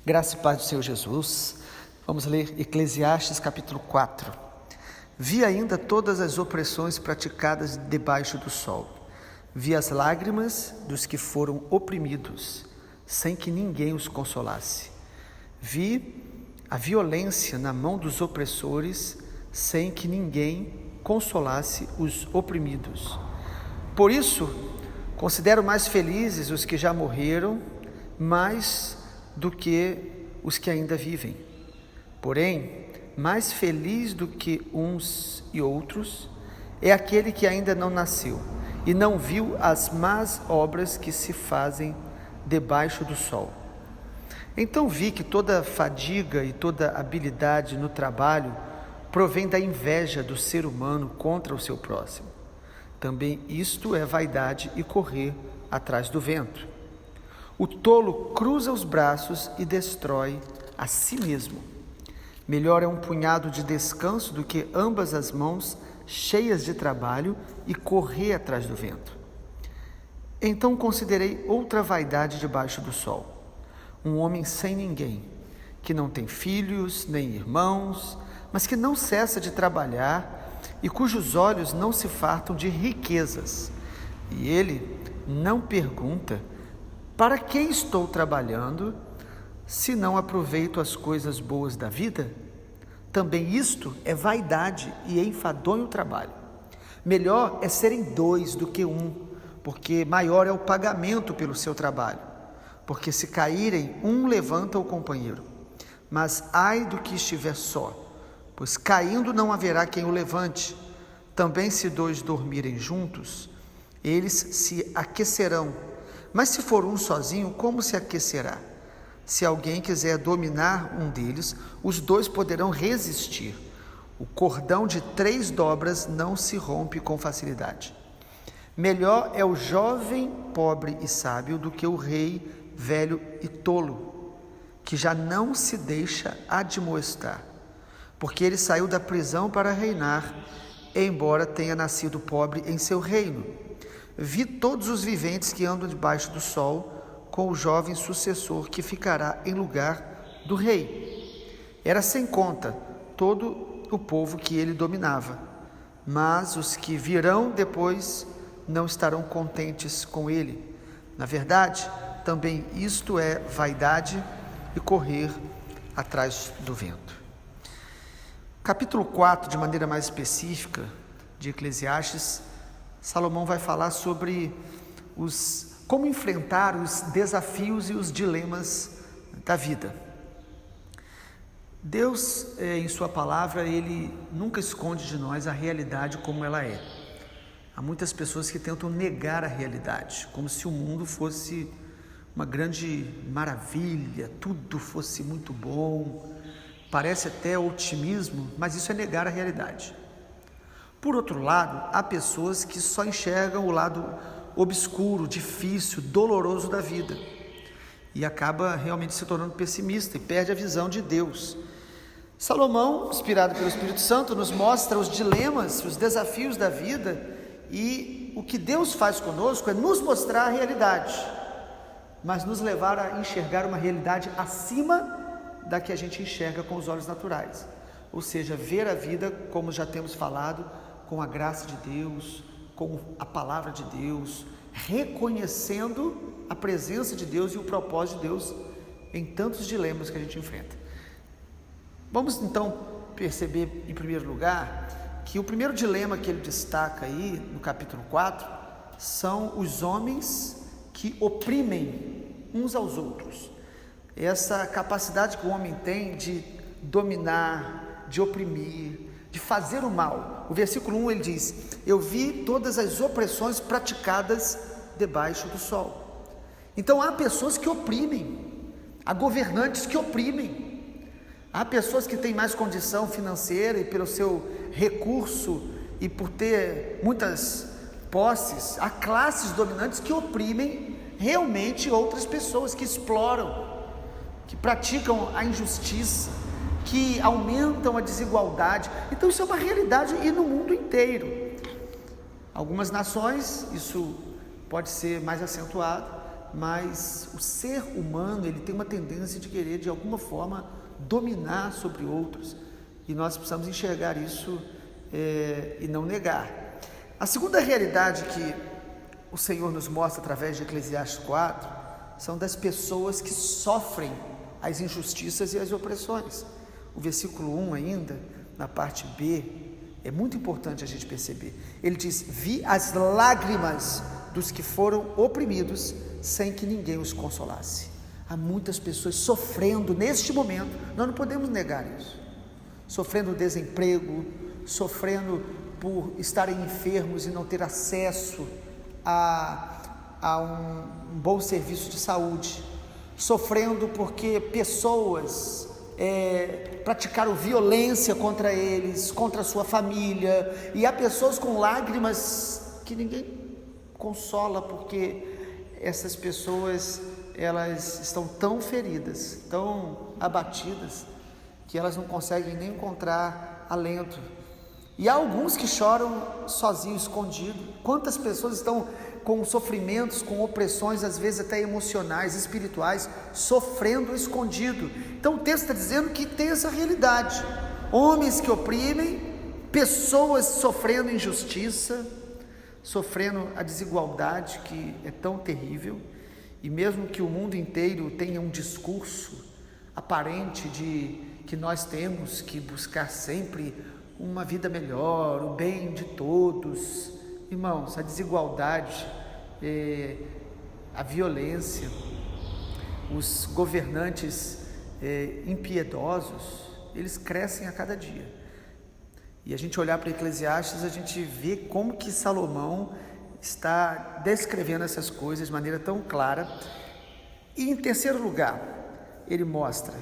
Graça e paz do Senhor Jesus. Vamos ler Eclesiastes capítulo 4. Vi ainda todas as opressões praticadas debaixo do sol. Vi as lágrimas dos que foram oprimidos, sem que ninguém os consolasse. Vi a violência na mão dos opressores, sem que ninguém consolasse os oprimidos. Por isso, considero mais felizes os que já morreram, mais do que os que ainda vivem. Porém, mais feliz do que uns e outros é aquele que ainda não nasceu e não viu as más obras que se fazem debaixo do sol. Então vi que toda fadiga e toda habilidade no trabalho provém da inveja do ser humano contra o seu próximo. Também isto é vaidade e correr atrás do vento. O tolo cruza os braços e destrói a si mesmo. Melhor é um punhado de descanso do que ambas as mãos cheias de trabalho e correr atrás do vento. Então considerei outra vaidade debaixo do sol. Um homem sem ninguém, que não tem filhos nem irmãos, mas que não cessa de trabalhar e cujos olhos não se fartam de riquezas. E ele não pergunta: para que estou trabalhando, se não aproveito as coisas boas da vida? Também isto é vaidade e enfadonho o trabalho. Melhor é serem dois do que um, porque maior é o pagamento pelo seu trabalho. Porque se caírem, um levanta o companheiro. Mas ai do que estiver só, pois caindo não haverá quem o levante. Também se dois dormirem juntos, eles se aquecerão. Mas se for um sozinho, como se aquecerá? Se alguém quiser dominar um deles, os dois poderão resistir. O cordão de 3 dobras não se rompe com facilidade. Melhor é o jovem pobre e sábio do que o rei velho e tolo, que já não se deixa admoestar, porque ele saiu da prisão para reinar, embora tenha nascido pobre em seu reino. Vi todos os viventes que andam debaixo do sol, com o jovem sucessor que ficará em lugar do rei. Era sem conta todo o povo que ele dominava, mas os que virão depois não estarão contentes com ele. Na verdade, também isto é vaidade e correr atrás do vento. Capítulo 4, de maneira mais específica, de Eclesiastes, Salomão vai falar sobre como enfrentar os desafios e os dilemas da vida. Deus, em sua palavra, Ele nunca esconde de nós a realidade como ela é. Há muitas pessoas que tentam negar a realidade, como se o mundo fosse uma grande maravilha, tudo fosse muito bom. Parece até otimismo, mas isso é negar a realidade. Por outro lado, há pessoas que só enxergam o lado obscuro, difícil, doloroso da vida e acaba realmente se tornando pessimista e perde a visão de Deus. Salomão, inspirado pelo Espírito Santo, nos mostra os dilemas, os desafios da vida, e o que Deus faz conosco é nos mostrar a realidade, mas nos levar a enxergar uma realidade acima da que a gente enxerga com os olhos naturais, ou seja, ver a vida, como já temos falado, com a graça de Deus, com a palavra de Deus, reconhecendo a presença de Deus e o propósito de Deus em tantos dilemas que a gente enfrenta. Vamos então perceber, em primeiro lugar, que o primeiro dilema que ele destaca aí no capítulo 4 são os homens que oprimem uns aos outros. Essa capacidade que o homem tem de dominar, de oprimir, de fazer o mal. O versículo 1 ele diz: eu vi todas as opressões praticadas debaixo do sol. Então há pessoas que oprimem, há governantes que oprimem, há pessoas que têm mais condição financeira e pelo seu recurso e por ter muitas posses, há classes dominantes que oprimem realmente outras pessoas, que exploram, que praticam a injustiça, que aumentam a desigualdade. Então isso é uma realidade e no mundo inteiro. Algumas nações isso pode ser mais acentuado, mas o ser humano, ele tem uma tendência de querer, de alguma forma, dominar sobre outros, e nós precisamos enxergar isso e não negar. A segunda realidade que o Senhor nos mostra através de Eclesiastes 4, são das pessoas que sofrem as injustiças e as opressões. O versículo 1 ainda, na parte B, é muito importante a gente perceber. Ele diz: vi as lágrimas dos que foram oprimidos, sem que ninguém os consolasse. Há muitas pessoas sofrendo neste momento, nós não podemos negar isso, sofrendo desemprego, sofrendo por estarem enfermos e não ter acesso a um bom serviço de saúde, sofrendo porque pessoas praticaram violência contra eles, contra a sua família, e há pessoas com lágrimas que ninguém consola, porque essas pessoas, elas estão tão feridas, tão abatidas, que elas não conseguem nem encontrar alento. E há alguns que choram sozinhos, escondidos. Quantas pessoas estão com sofrimentos, com opressões, às vezes até emocionais, espirituais, sofrendo escondido. Então o texto está dizendo que tem essa realidade: homens que oprimem, pessoas sofrendo injustiça, sofrendo a desigualdade que é tão terrível. E mesmo que o mundo inteiro tenha um discurso aparente de que nós temos que buscar sempre uma vida melhor, o bem de todos, irmãos, a desigualdade, a violência, os governantes impiedosos, eles crescem a cada dia. E a gente olhar para Eclesiastes, a gente vê como que Salomão está descrevendo essas coisas de maneira tão clara. E em terceiro lugar, ele mostra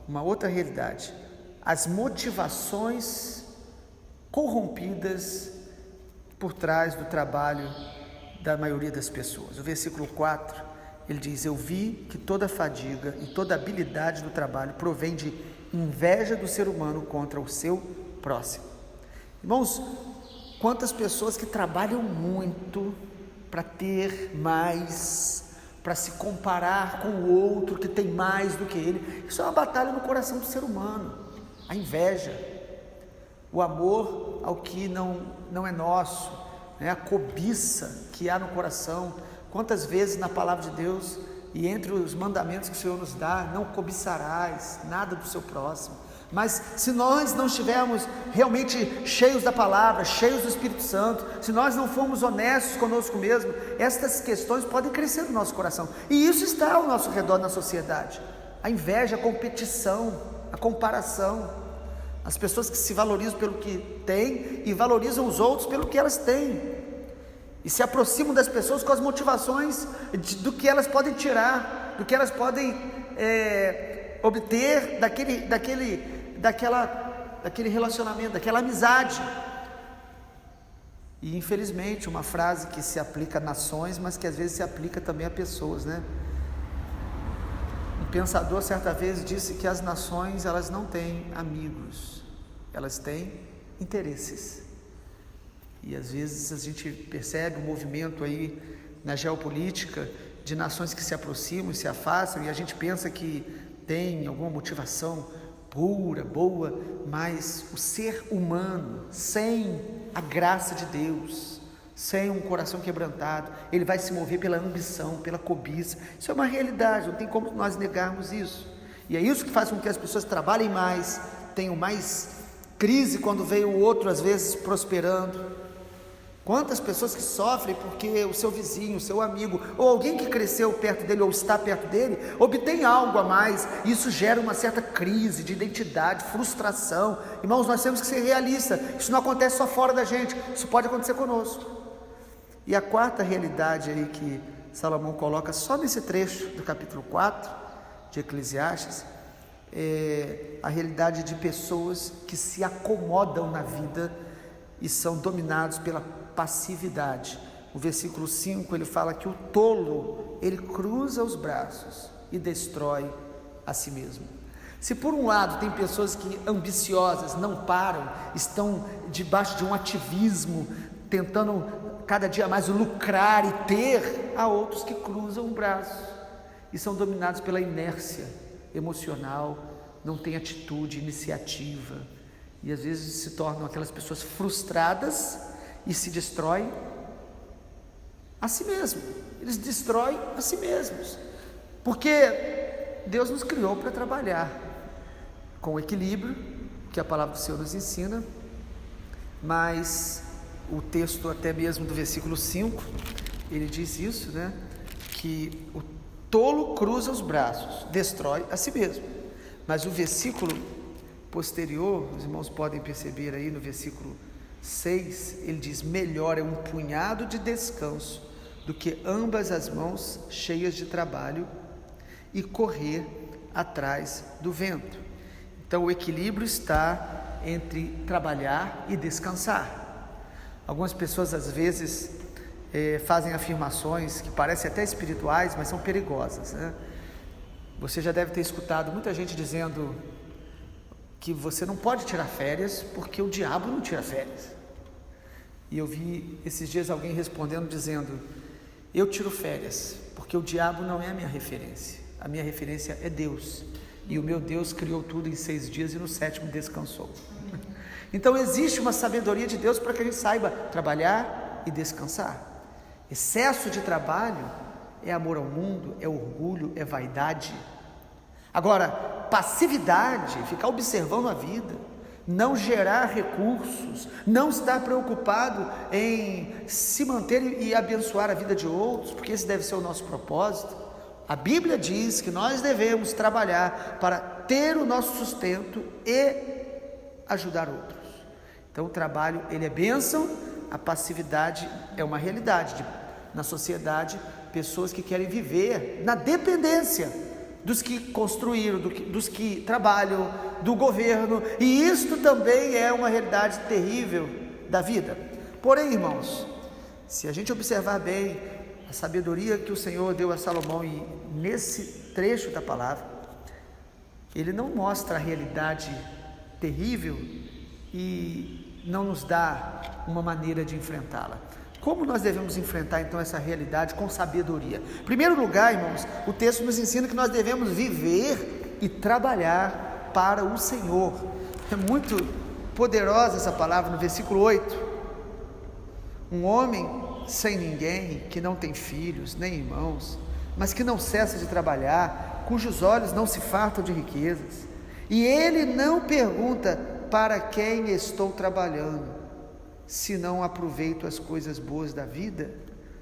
uma outra realidade: as motivações corrompidas por trás do trabalho da maioria das pessoas. O versículo 4, ele diz: eu vi que toda fadiga e toda habilidade do trabalho provém de inveja do ser humano contra o seu próximo. Irmãos, quantas pessoas que trabalham muito para ter mais, para se comparar com o outro que tem mais do que ele. Isso é uma batalha no coração do ser humano. A inveja, o amor ao que não é nosso, a cobiça que há no coração. Quantas vezes na palavra de Deus e entre os mandamentos que o Senhor nos dá: não cobiçarás nada do seu próximo. Mas se nós não estivermos realmente cheios da palavra, cheios do Espírito Santo, se nós não formos honestos conosco mesmo, estas questões podem crescer no nosso coração. E isso está ao nosso redor na sociedade: a inveja, a competição, a comparação. As pessoas que se valorizam pelo que têm e valorizam os outros pelo que elas têm, e se aproximam das pessoas com as motivações do que elas podem tirar, do que elas podem obter daquele relacionamento, daquela amizade. E infelizmente, uma frase que se aplica a nações, mas que às vezes se aplica também a pessoas, Um pensador certa vez disse que as nações, elas não têm amigos, elas têm interesses. E às vezes a gente percebe um movimento aí na geopolítica de nações que se aproximam e se afastam, e a gente pensa que tem alguma motivação pura, boa, mas o ser humano, sem a graça de Deus, sem um coração quebrantado, ele vai se mover pela ambição, pela cobiça. Isso é uma realidade, não tem como nós negarmos isso. E é isso que faz com que as pessoas trabalhem mais, tenham mais crise quando vem o outro às vezes prosperando. Quantas pessoas que sofrem porque o seu vizinho, o seu amigo, ou alguém que cresceu perto dele ou está perto dele, obtém algo a mais, e isso gera uma certa crise de identidade, frustração. Irmãos, nós temos que ser realistas, isso não acontece só fora da gente, isso pode acontecer conosco. E a quarta realidade aí que Salomão coloca só nesse trecho do capítulo 4 de Eclesiastes, é a realidade de pessoas que se acomodam na vida e são dominados pela passividade. O versículo 5, ele fala que o tolo, ele cruza os braços e destrói a si mesmo. Se por um lado tem pessoas que ambiciosas não param, estão debaixo de um ativismo, tentando cada dia mais lucrar e ter, há outros que cruzam o braço e são dominados pela inércia emocional, não têm atitude, iniciativa, e às vezes se tornam aquelas pessoas frustradas e se destroem a si mesmos. Eles destroem a si mesmos, porque Deus nos criou para trabalhar com equilíbrio, que a palavra do Senhor nos ensina, mas o texto até mesmo do versículo 5, ele diz isso, né? Que o tolo cruza os braços, destrói a si mesmo. Mas o versículo posterior, os irmãos podem perceber aí no versículo 6, ele diz: melhor é um punhado de descanso do que ambas as mãos cheias de trabalho e correr atrás do vento. Então o equilíbrio está entre trabalhar e descansar. Algumas pessoas às vezes fazem afirmações que parecem até espirituais, mas são perigosas, né? Você já deve ter escutado muita gente dizendo que você não pode tirar férias porque o diabo não tira férias. E eu vi esses dias alguém respondendo dizendo: eu tiro férias porque o diabo não é a minha referência, a minha referência é Deus, e o meu Deus criou tudo em 6 dias e no 7º descansou. Então existe uma sabedoria de Deus para que a gente saiba trabalhar e descansar. Excesso de trabalho é amor ao mundo, é orgulho, é vaidade. Agora, passividade, ficar observando a vida, não gerar recursos, não estar preocupado em se manter e abençoar a vida de outros, porque esse deve ser o nosso propósito. A Bíblia diz que nós devemos trabalhar para ter o nosso sustento e ajudar outros. Então o trabalho, ele é bênção. A passividade é uma realidade na sociedade, pessoas que querem viver na dependência dos que construíram, dos que trabalham, do governo, e isto também é uma realidade terrível da vida. Porém, irmãos, se a gente observar bem a sabedoria que o Senhor deu a Salomão, e nesse trecho da palavra, ele não mostra a realidade terrível e não nos dá uma maneira de enfrentá-la. Como nós devemos enfrentar então essa realidade com sabedoria? Em primeiro lugar, irmãos, o texto nos ensina que nós devemos viver e trabalhar para o Senhor. É muito poderosa essa palavra no versículo 8. Um homem sem ninguém, que não tem filhos nem irmãos, mas que não cessa de trabalhar, cujos olhos não se fartam de riquezas, e ele não pergunta: para quem estou trabalhando? Se não aproveito as coisas boas da vida,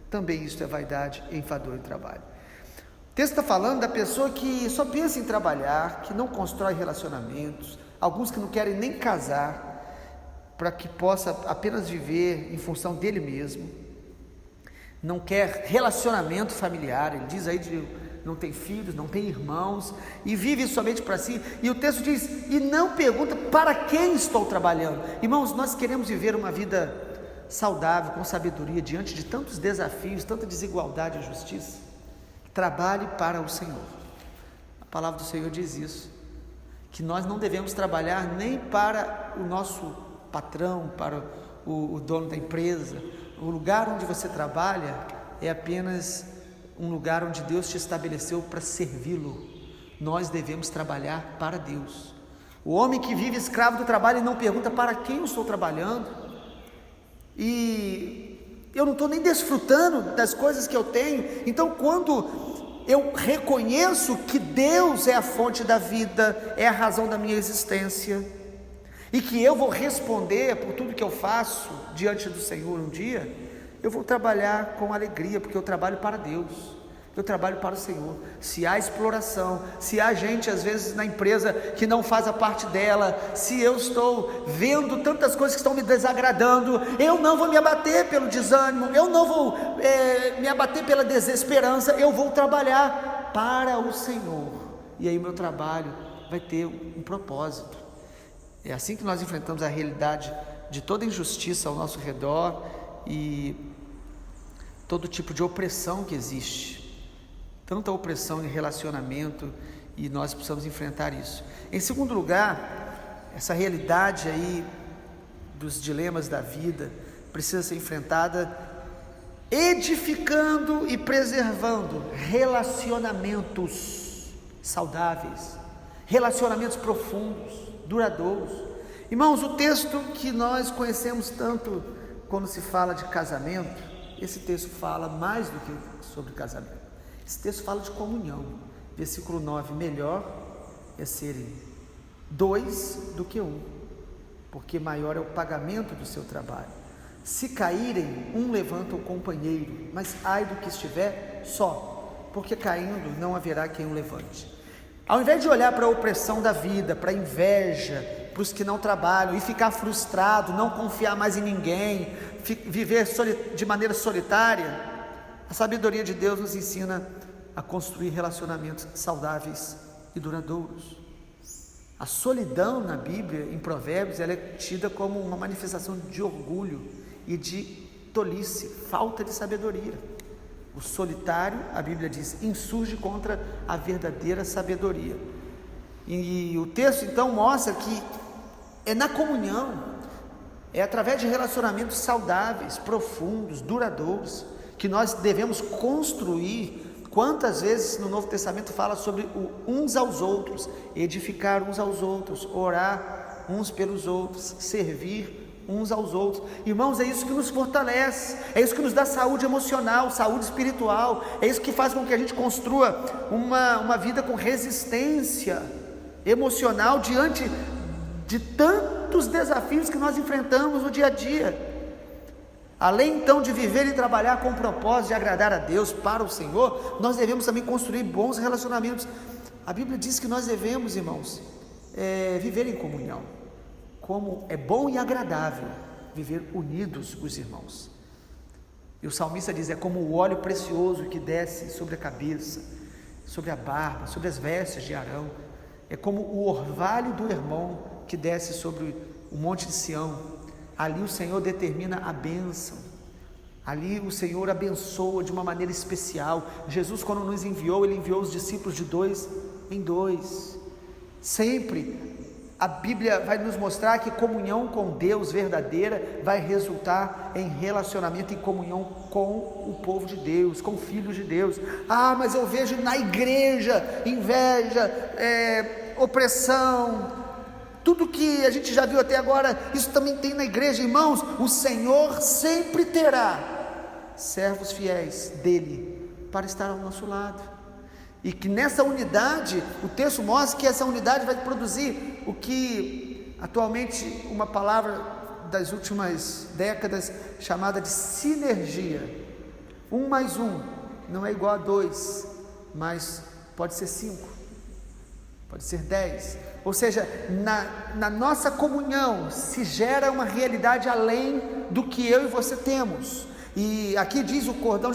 também isto é vaidade e enfadonho trabalho. O texto está falando da pessoa que só pensa em trabalhar, que não constrói relacionamentos, alguns que não querem nem casar, para que possa apenas viver em função dele mesmo, não quer relacionamento familiar. Ele diz aí de não tem filhos, não tem irmãos, e vive somente para si. E o texto diz: e não pergunta para quem estou trabalhando. Irmãos, nós queremos viver uma vida saudável, com sabedoria, diante de tantos desafios, tanta desigualdade e injustiça. Trabalhe para o Senhor. A palavra do Senhor diz isso, que nós não devemos trabalhar nem para o nosso patrão, para o dono da empresa. O lugar onde você trabalha é apenas um lugar onde Deus te estabeleceu para servi-lo. Nós devemos trabalhar para Deus. O homem que vive escravo do trabalho e não pergunta: para quem eu estou trabalhando? E eu não estou nem desfrutando das coisas que eu tenho. Então, quando eu reconheço que Deus é a fonte da vida, é a razão da minha existência, e que eu vou responder por tudo que eu faço diante do Senhor um dia, eu vou trabalhar com alegria, porque eu trabalho para Deus, eu trabalho para o Senhor. Se há exploração, se há gente às vezes na empresa que não faz a parte dela, se eu estou vendo tantas coisas que estão me desagradando, eu não vou me abater pelo desânimo, eu não vou me abater pela desesperança, eu vou trabalhar para o Senhor, e aí o meu trabalho vai ter um propósito. É assim que nós enfrentamos a realidade de toda injustiça ao nosso redor e todo tipo de opressão que existe, tanta opressão em relacionamento, e nós precisamos enfrentar isso. Em segundo lugar, essa realidade aí dos dilemas da vida, precisa ser enfrentada edificando e preservando relacionamentos saudáveis, relacionamentos profundos, duradouros. Irmãos, o texto que nós conhecemos tanto quando se fala de casamento, esse texto fala mais do que sobre casamento. Esse texto fala de comunhão. Versículo 9: melhor é serem 2 do que 1, porque maior é o pagamento do seu trabalho. Se caírem, um levanta o companheiro, mas ai do que estiver só, porque caindo não haverá quem o levante. Ao invés de olhar para a opressão da vida, para a inveja, para os que não trabalham e ficar frustrado, não confiar mais em ninguém, viver de maneira solitária, a sabedoria de Deus nos ensina a construir relacionamentos saudáveis e duradouros. A solidão na Bíblia, em Provérbios, ela é tida como uma manifestação de orgulho e de tolice, falta de sabedoria. O solitário, a Bíblia diz, insurge contra a verdadeira sabedoria. E o texto então mostra que é na comunhão, é através de relacionamentos saudáveis, profundos, duradouros, que nós devemos construir. Quantas vezes no Novo Testamento fala sobre o uns aos outros, edificar uns aos outros, orar uns pelos outros, servir uns aos outros. Irmãos, é isso que nos fortalece, é isso que nos dá saúde emocional, saúde espiritual, é isso que faz com que a gente construa uma vida com resistência emocional diante de tantos desafios que nós enfrentamos no dia a dia. Além então de viver e trabalhar com o propósito de agradar a Deus, para o Senhor, nós devemos também construir bons relacionamentos. A Bíblia diz que nós devemos, irmãos, viver em comunhão, como é bom e agradável viver unidos os irmãos. E o salmista diz, é como o óleo precioso que desce sobre a cabeça, sobre a barba, sobre as vestes de Arão, é como o orvalho do Hermon que desce sobre o monte de Sião. Ali o Senhor determina a bênção, ali o Senhor abençoa de uma maneira especial. Jesus, quando nos enviou, Ele enviou os discípulos de 2 em 2. Sempre a Bíblia vai nos mostrar que comunhão com Deus verdadeira vai resultar em relacionamento, em comunhão com o povo de Deus, com filhos de Deus. Ah, mas eu vejo na igreja inveja, opressão, tudo que a gente já viu até agora, isso também tem na igreja. Irmãos, o Senhor sempre terá servos fiéis dele para estar ao nosso lado, e que nessa unidade, o texto mostra que essa unidade vai produzir o que atualmente uma palavra das últimas décadas chamada de sinergia. 1 mais 1 não é igual a 2, mas pode ser 5, pode ser 10, ou seja, na nossa comunhão se gera uma realidade além do que eu e você temos. E aqui diz o cordão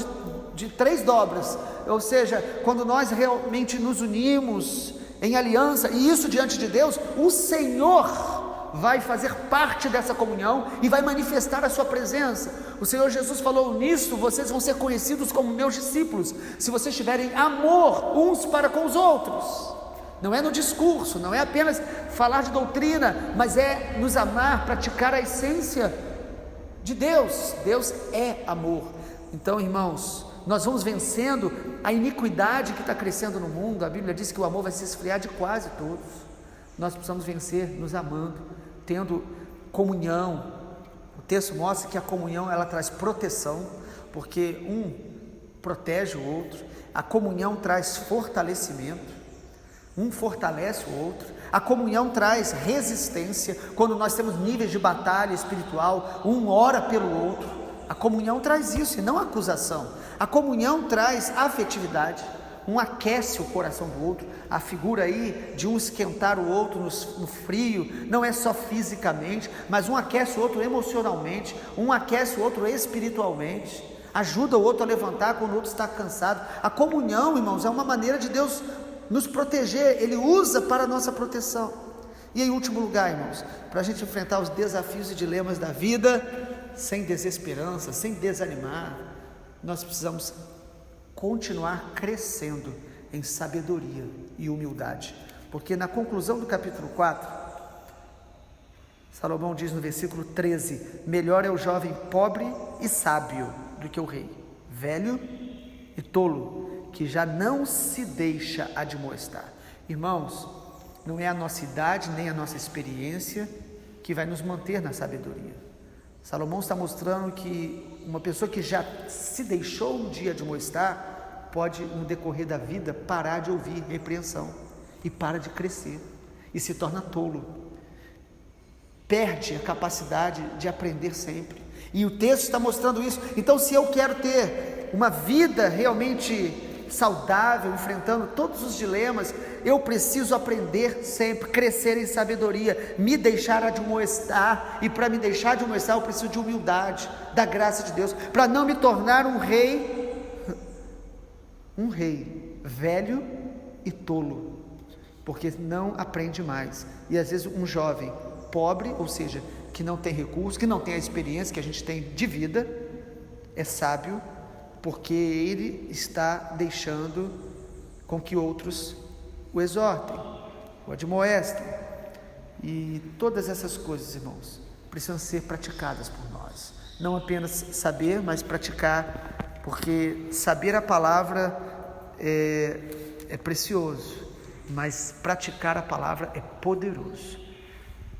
de 3 dobras, ou seja, quando nós realmente nos unimos em aliança, e isso diante de Deus, o Senhor vai fazer parte dessa comunhão e vai manifestar a sua presença. O Senhor Jesus falou, nisso vocês vão ser conhecidos como meus discípulos, se vocês tiverem amor uns para com os outros. Não é no discurso, não é apenas falar de doutrina, mas é nos amar, praticar a essência de Deus. Deus é amor. Então, irmãos, nós vamos vencendo a iniquidade que está crescendo no mundo. A Bíblia diz que o amor vai se esfriar de quase todos. Nós precisamos vencer nos amando, tendo comunhão. O texto mostra que a comunhão, ela traz proteção, porque um protege o outro. A comunhão traz fortalecimento, um fortalece o outro. A comunhão traz resistência, quando nós temos níveis de batalha espiritual, um ora pelo outro. A comunhão traz isso, e não acusação. A comunhão traz afetividade, um aquece o coração do outro. A figura aí de um esquentar o outro no frio, não é só fisicamente, mas um aquece o outro emocionalmente, um aquece o outro espiritualmente, ajuda o outro a levantar quando o outro está cansado. A comunhão, irmãos, é uma maneira de Deus nos proteger, Ele usa para a nossa proteção. E em último lugar, irmãos, para a gente enfrentar os desafios e dilemas da vida, sem desesperança, sem desanimar, nós precisamos continuar crescendo em sabedoria e humildade, porque na conclusão do capítulo 4, Salomão diz no versículo 13: melhor é o jovem pobre e sábio do que o rei, velho e tolo, que já não se deixa admoestar. Irmãos, não é a nossa idade nem a nossa experiência que vai nos manter na sabedoria. Salomão está mostrando que uma pessoa que já se deixou um dia admoestar pode, no decorrer da vida, parar de ouvir repreensão e para de crescer e se torna tolo. Perde a capacidade de aprender sempre. E o texto está mostrando isso. Então, se eu quero ter uma vida realmente saudável, enfrentando todos os dilemas, eu preciso aprender sempre, crescer em sabedoria, me deixar admoestar. E para me deixar admoestar, eu preciso de humildade, da graça de Deus, para não me tornar um rei velho e tolo, porque não aprende mais. E às vezes um jovem pobre, ou seja, que não tem recursos, que não tem a experiência que a gente tem de vida, é sábio, porque ele está deixando com que outros o exortem, o admoestem. E todas essas coisas, irmãos, precisam ser praticadas por nós. Não apenas saber, mas praticar, porque saber a palavra é precioso, mas praticar a palavra é poderoso.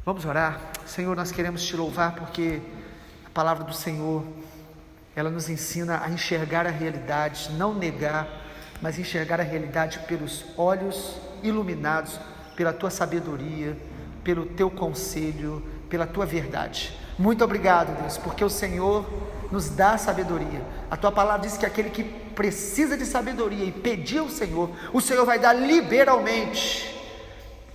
Vamos orar. Senhor, nós queremos te louvar porque a palavra do Senhor, ela nos ensina a enxergar a realidade, não negar, mas enxergar a realidade pelos olhos iluminados pela tua sabedoria, pelo teu conselho, pela tua verdade. Muito obrigado, Deus, porque o Senhor nos dá sabedoria. A tua palavra diz que aquele que precisa de sabedoria e pedir ao Senhor, o Senhor vai dar liberalmente.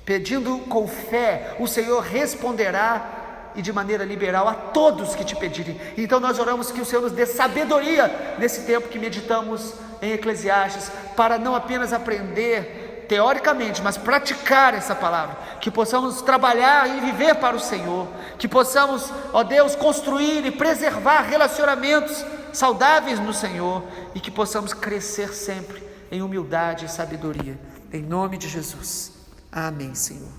Pedindo com fé, o Senhor responderá e de maneira liberal a todos que te pedirem. Então nós oramos que o Senhor nos dê sabedoria nesse tempo que meditamos em Eclesiastes, para não apenas aprender teoricamente, mas praticar essa palavra, que possamos trabalhar e viver para o Senhor, que possamos, ó Deus, construir e preservar relacionamentos saudáveis no Senhor, e que possamos crescer sempre em humildade e sabedoria, em nome de Jesus. Amém, Senhor.